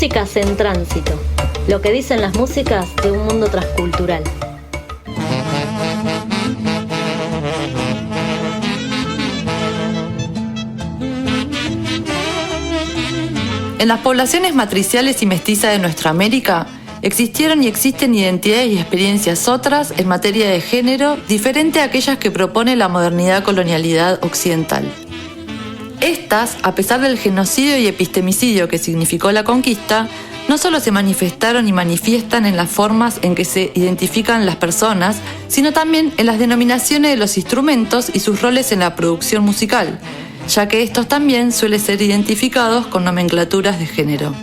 Músicas en tránsito. Lo que dicen las músicas de un mundo transcultural. En las poblaciones matriciales y mestizas de nuestra América, existieron y existen identidades y experiencias otras en materia de género diferente a aquellas que propone la modernidad-colonialidad occidental. Estas, a pesar del genocidio y epistemicidio que significó la conquista, no solo se manifestaron y manifiestan en las formas en que se identifican las personas, sino también en las denominaciones de los instrumentos y sus roles en la producción musical, ya que estos también suelen ser identificados con nomenclaturas de género.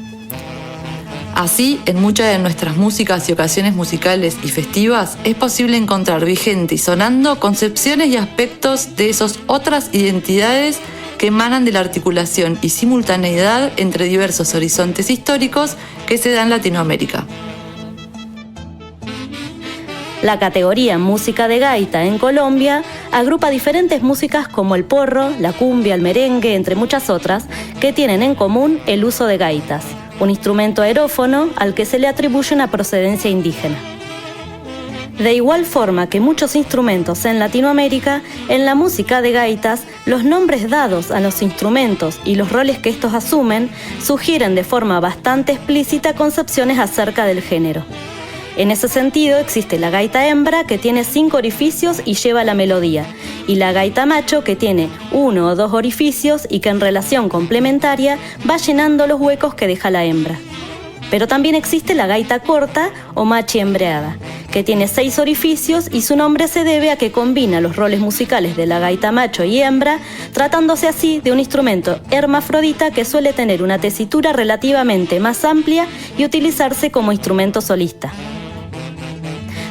Así, en muchas de nuestras músicas y ocasiones musicales y festivas es posible encontrar vigente y sonando concepciones y aspectos de esas otras identidades que emanan de la articulación y simultaneidad entre diversos horizontes históricos que se dan en Latinoamérica. La categoría música de gaita en Colombia agrupa diferentes músicas como el porro, la cumbia, el merengue, entre muchas otras, que tienen en común el uso de gaitas, un instrumento aerófono al que se le atribuye una procedencia indígena. De igual forma que muchos instrumentos en Latinoamérica, en la música de gaitas, los nombres dados a los instrumentos y los roles que estos asumen sugieren de forma bastante explícita concepciones acerca del género. En ese sentido existe la gaita hembra, que tiene 5 orificios y lleva la melodía, y la gaita macho, que tiene 1 o 2 orificios y que en relación complementaria va llenando los huecos que deja la hembra. Pero también existe la gaita corta o machi embreada, que tiene 6 orificios y su nombre se debe a que combina los roles musicales de la gaita macho y hembra, tratándose así de un instrumento hermafrodita que suele tener una tesitura relativamente más amplia y utilizarse como instrumento solista.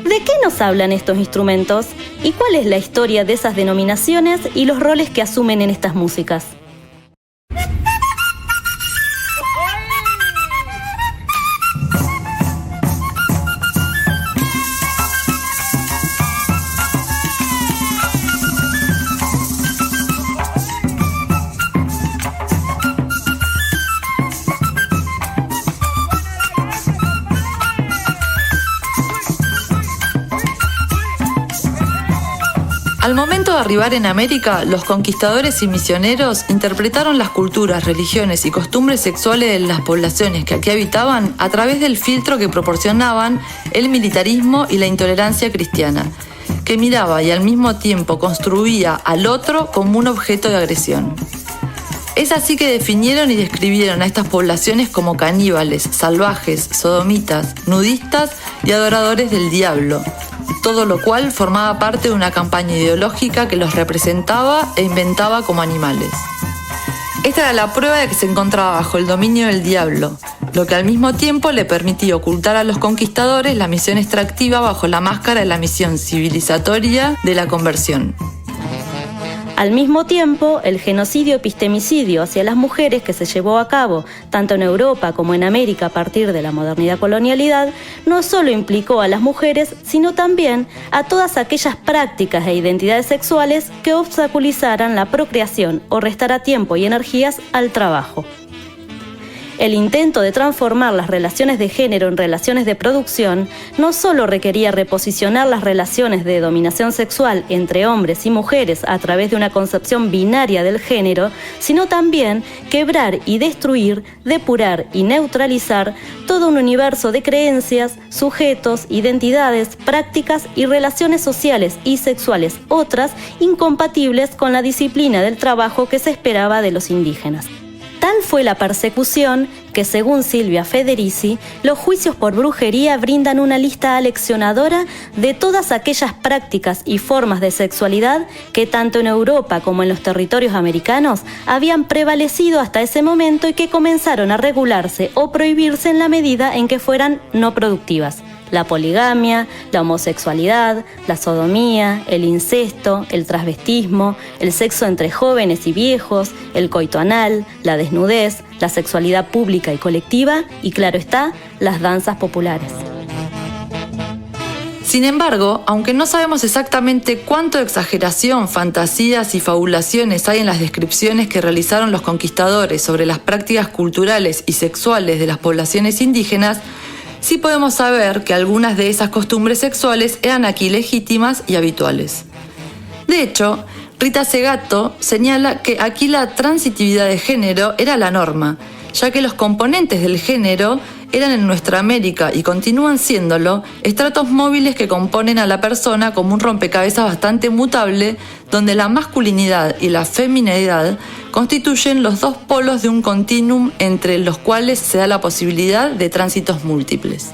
¿De qué nos hablan estos instrumentos? ¿Y cuál es la historia de esas denominaciones y los roles que asumen en estas músicas? Al momento de arribar en América, los conquistadores y misioneros interpretaron las culturas, religiones y costumbres sexuales de las poblaciones que aquí habitaban a través del filtro que proporcionaban el militarismo y la intolerancia cristiana, que miraba y al mismo tiempo construía al otro como un objeto de agresión. Es así que definieron y describieron a estas poblaciones como caníbales, salvajes, sodomitas, nudistas y adoradores del diablo, todo lo cual formaba parte de una campaña ideológica que los representaba e inventaba como animales. Esta era la prueba de que se encontraba bajo el dominio del diablo, lo que al mismo tiempo le permitía ocultar a los conquistadores la misión extractiva bajo la máscara de la misión civilizatoria de la conversión. Al mismo tiempo, el genocidio epistemicidio hacia las mujeres que se llevó a cabo tanto en Europa como en América a partir de la modernidad-colonialidad no solo implicó a las mujeres, sino también a todas aquellas prácticas e identidades sexuales que obstaculizaran la procreación o restara tiempo y energías al trabajo. El intento de transformar las relaciones de género en relaciones de producción no solo requería reposicionar las relaciones de dominación sexual entre hombres y mujeres a través de una concepción binaria del género, sino también quebrar y destruir, depurar y neutralizar todo un universo de creencias, sujetos, identidades, prácticas y relaciones sociales y sexuales otras incompatibles con la disciplina del trabajo que se esperaba de los indígenas. Tal fue la persecución que, según Silvia Federici, los juicios por brujería brindan una lista aleccionadora de todas aquellas prácticas y formas de sexualidad que tanto en Europa como en los territorios americanos habían prevalecido hasta ese momento y que comenzaron a regularse o prohibirse en la medida en que fueran no productivas. La poligamia, la homosexualidad, la sodomía, el incesto, el transvestismo, el sexo entre jóvenes y viejos, el coito anal, la desnudez, la sexualidad pública y colectiva y, claro está, las danzas populares. Sin embargo, aunque no sabemos exactamente cuánto de exageración, fantasías y fabulaciones hay en las descripciones que realizaron los conquistadores sobre las prácticas culturales y sexuales de las poblaciones indígenas, sí podemos saber que algunas de esas costumbres sexuales eran aquí legítimas y habituales. De hecho, Rita Segato señala que aquí la transitividad de género era la norma, ya que los componentes del género eran en nuestra América y continúan siéndolo estratos móviles que componen a la persona como un rompecabezas bastante mutable, donde la masculinidad y la feminidad constituyen los dos polos de un continuum entre los cuales se da la posibilidad de tránsitos múltiples.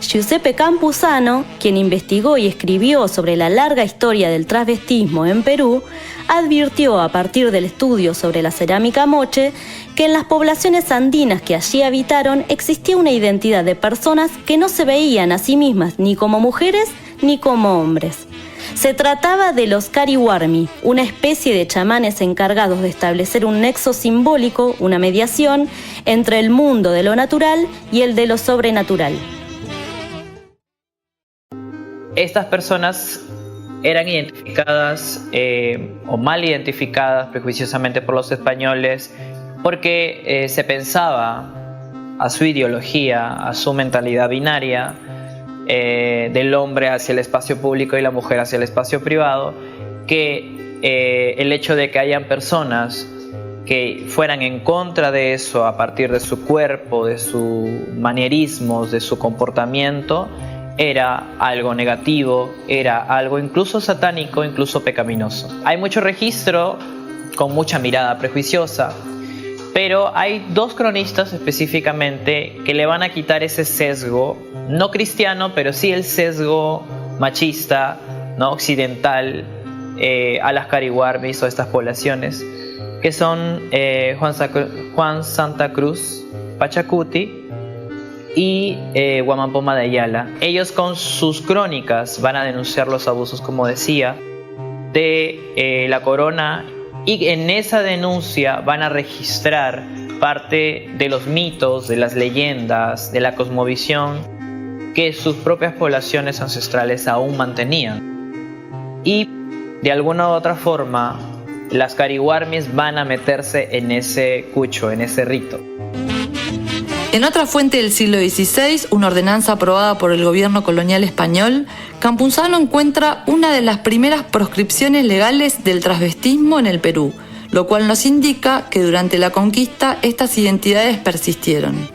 Giuseppe Campuzano, quien investigó y escribió sobre la larga historia del transvestismo en Perú, advirtió a partir del estudio sobre la cerámica moche que en las poblaciones andinas que allí habitaron existía una identidad de personas que no se veían a sí mismas ni como mujeres ni como hombres. Se trataba de los Cariwarmi, una especie de chamanes encargados de establecer un nexo simbólico, una mediación, entre el mundo de lo natural y el de lo sobrenatural. Estas personas eran identificadas o mal identificadas prejuiciosamente por los españoles porque se pensaba a su ideología, a su mentalidad binaria del hombre hacia el espacio público y la mujer hacia el espacio privado, que el hecho de que hayan personas que fueran en contra de eso a partir de su cuerpo, de sus manierismos, de su comportamiento, era algo negativo, era algo incluso satánico, incluso pecaminoso. Hay mucho registro con mucha mirada prejuiciosa, pero hay dos cronistas específicamente que le van a quitar ese sesgo, no cristiano, pero sí el sesgo machista, no occidental, a las Cariwarmis o a estas poblaciones, que son Juan Santa Cruz Pachacuti y Guamampoma de Ayala. Ellos con sus crónicas van a denunciar los abusos, como decía, de la corona, y en esa denuncia van a registrar parte de los mitos, de las leyendas, de la cosmovisión que sus propias poblaciones ancestrales aún mantenían. Y de alguna u otra forma, las Cariwarmis van a meterse en ese cucho, en ese rito. En otra fuente del siglo XVI, una ordenanza aprobada por el gobierno colonial español, Campuzano encuentra una de las primeras proscripciones legales del transvestismo en el Perú, lo cual nos indica que durante la conquista estas identidades persistieron.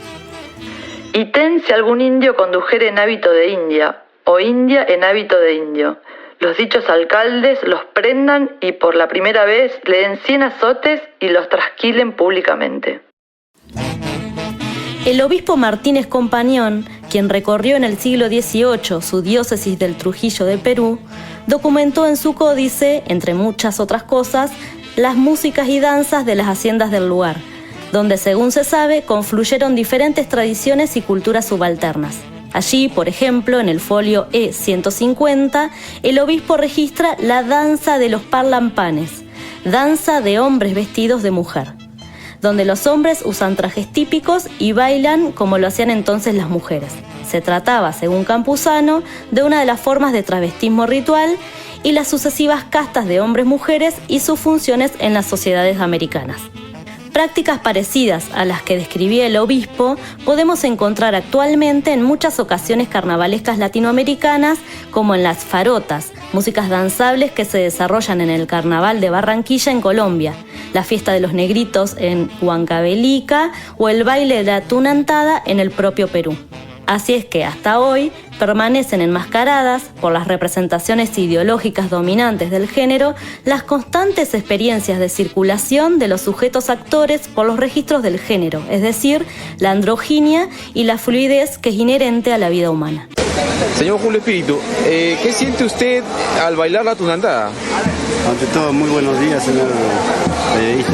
Itén si algún indio condujere en hábito de india, o india en hábito de indio. Los dichos alcaldes los prendan y por la primera vez le den 100 azotes y los trasquilen públicamente. El obispo Martínez Compañón, quien recorrió en el siglo XVIII su diócesis del Trujillo de Perú, documentó en su códice, entre muchas otras cosas, las músicas y danzas de las haciendas del lugar, donde, según se sabe, confluyeron diferentes tradiciones y culturas subalternas. Allí, por ejemplo, en el folio E150, el obispo registra la danza de los parlampanes, danza de hombres vestidos de mujer, donde los hombres usan trajes típicos y bailan como lo hacían entonces las mujeres. Se trataba, según Campuzano, de una de las formas de travestismo ritual y las sucesivas castas de hombres-mujeres y sus funciones en las sociedades americanas. Prácticas parecidas a las que describía el obispo podemos encontrar actualmente en muchas ocasiones carnavalescas latinoamericanas, como en las farotas, músicas danzables que se desarrollan en el Carnaval de Barranquilla en Colombia, la fiesta de los negritos en Huancavelica o el baile de la tunantada en el propio Perú. Así es que hasta hoy permanecen enmascaradas por las representaciones ideológicas dominantes del género las constantes experiencias de circulación de los sujetos actores por los registros del género, es decir, la androginia y la fluidez que es inherente a la vida humana. Señor Julio Espíritu, ¿qué siente usted al bailar la tunantada? Ante todo, muy buenos días, señor periodista,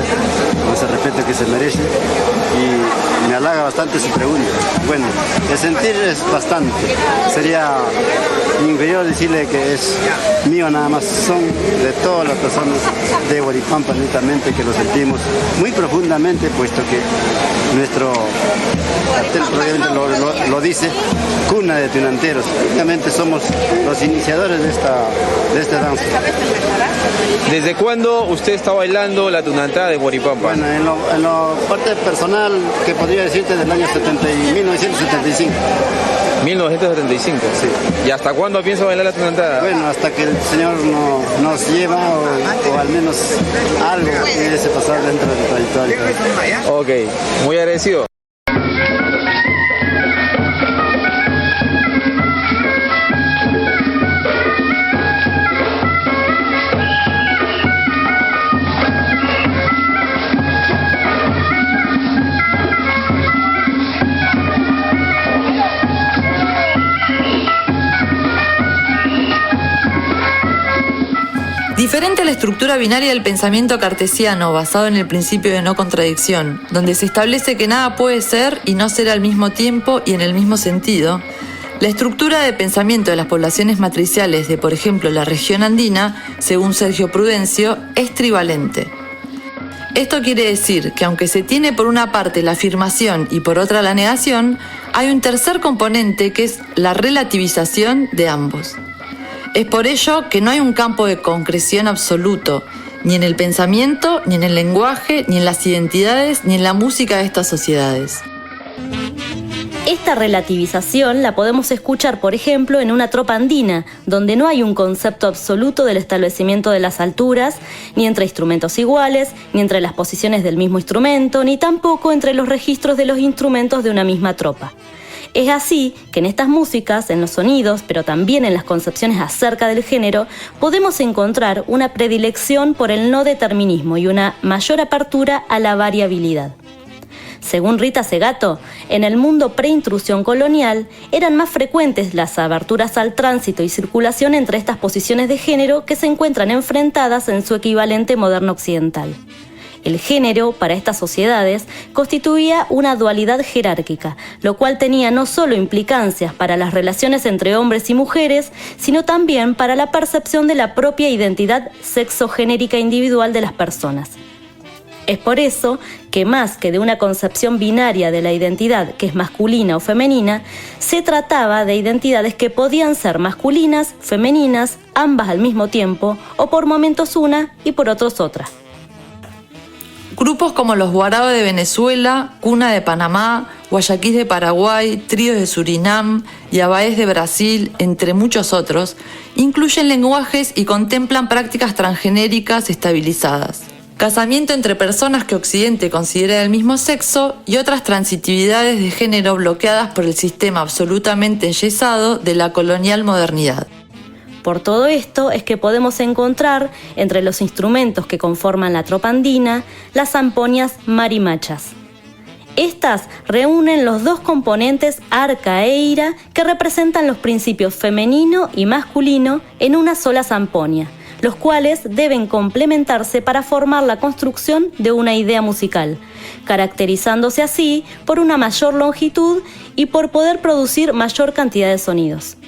con ese respeto que se merece, y me halaga bastante su pregunta. Bueno, el sentir es bastante, sería inferior decirle que es mío nada más, son de todas las personas de Huaripampa, netamente, que lo sentimos muy profundamente, puesto que nuestro cartel probablemente lo dice, cuna de tunanteros. Prácticamente somos los iniciadores de esta danza. ¿Desde cuándo usted está bailando la tunantada de Huaripampa? Bueno, en lo parte personal, que podría decirte del año 1975. 1975. Sí. ¿Y hasta cuándo piensa bailar la tunantada? Bueno, hasta que el Señor nos lleva o al menos algo pudiese pasar dentro del territorio. Ok, muy agradecido. Diferente a la estructura binaria del pensamiento cartesiano basado en el principio de no contradicción, donde se establece que nada puede ser y no ser al mismo tiempo y en el mismo sentido, la estructura de pensamiento de las poblaciones matriciales de, por ejemplo, la región andina, según Sergio Prudencio, es trivalente. Esto quiere decir que aunque se tiene por una parte la afirmación y por otra la negación, hay un tercer componente que es la relativización de ambos. Es por ello que no hay un campo de concreción absoluto, ni en el pensamiento, ni en el lenguaje, ni en las identidades, ni en la música de estas sociedades. Esta relativización la podemos escuchar, por ejemplo, en una tropa andina, donde no hay un concepto absoluto del establecimiento de las alturas, ni entre instrumentos iguales, ni entre las posiciones del mismo instrumento, ni tampoco entre los registros de los instrumentos de una misma tropa. Es así que en estas músicas, en los sonidos, pero también en las concepciones acerca del género, podemos encontrar una predilección por el no determinismo y una mayor apertura a la variabilidad. Según Rita Segato, en el mundo pre-intrusión colonial eran más frecuentes las aberturas al tránsito y circulación entre estas posiciones de género que se encuentran enfrentadas en su equivalente moderno occidental. El género, para estas sociedades, constituía una dualidad jerárquica, lo cual tenía no solo implicancias para las relaciones entre hombres y mujeres, sino también para la percepción de la propia identidad sexogenérica individual de las personas. Es por eso que más que de una concepción binaria de la identidad que es masculina o femenina, se trataba de identidades que podían ser masculinas, femeninas, ambas al mismo tiempo, o por momentos una y por otros otra. Grupos como los Guarao de Venezuela, Cuna de Panamá, Guayaquís de Paraguay, Tríos de Surinam, Yabaés de Brasil, entre muchos otros, incluyen lenguajes y contemplan prácticas transgenéricas estabilizadas. Casamiento entre personas que Occidente considera del mismo sexo y otras transitividades de género bloqueadas por el sistema absolutamente enyesado de la colonial modernidad. Por todo esto es que podemos encontrar entre los instrumentos que conforman la tropa andina las zamponias marimachas. Estas reúnen los dos componentes arca e ira que representan los principios femenino y masculino en una sola zamponia, los cuales deben complementarse para formar la construcción de una idea musical, caracterizándose así por una mayor longitud y por poder producir mayor cantidad de sonidos.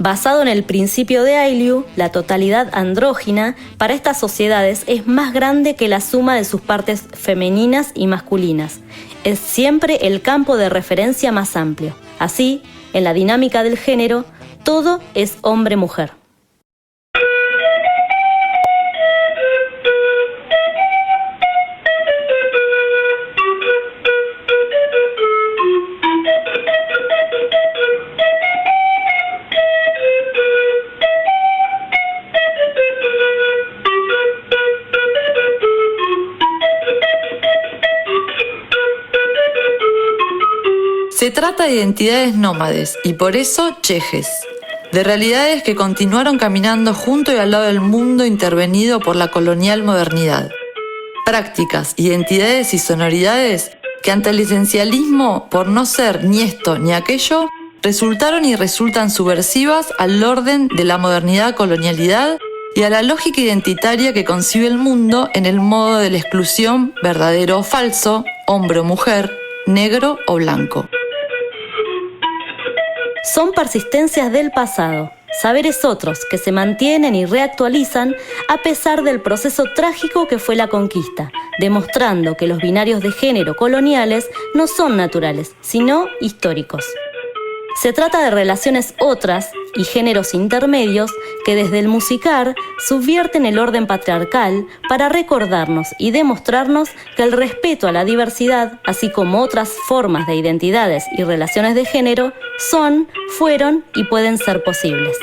Basado en el principio de Ayllu, la totalidad andrógina para estas sociedades es más grande que la suma de sus partes femeninas y masculinas. Es siempre el campo de referencia más amplio. Así, en la dinámica del género, todo es hombre-mujer. Se trata de identidades nómades y por eso chejes, de realidades que continuaron caminando junto y al lado del mundo intervenido por la colonial modernidad. Prácticas, identidades y sonoridades que ante el esencialismo, por no ser ni esto ni aquello, resultaron y resultan subversivas al orden de la modernidad colonialidad y a la lógica identitaria que concibe el mundo en el modo de la exclusión verdadero o falso, hombre o mujer, negro o blanco. Son persistencias del pasado, saberes otros que se mantienen y reactualizan a pesar del proceso trágico que fue la conquista, demostrando que los binarios de género coloniales no son naturales, sino históricos. Se trata de relaciones otras y géneros intermedios que desde el musicar subvierten el orden patriarcal para recordarnos y demostrarnos que el respeto a la diversidad, así como otras formas de identidades y relaciones de género, son, fueron y pueden ser posibles.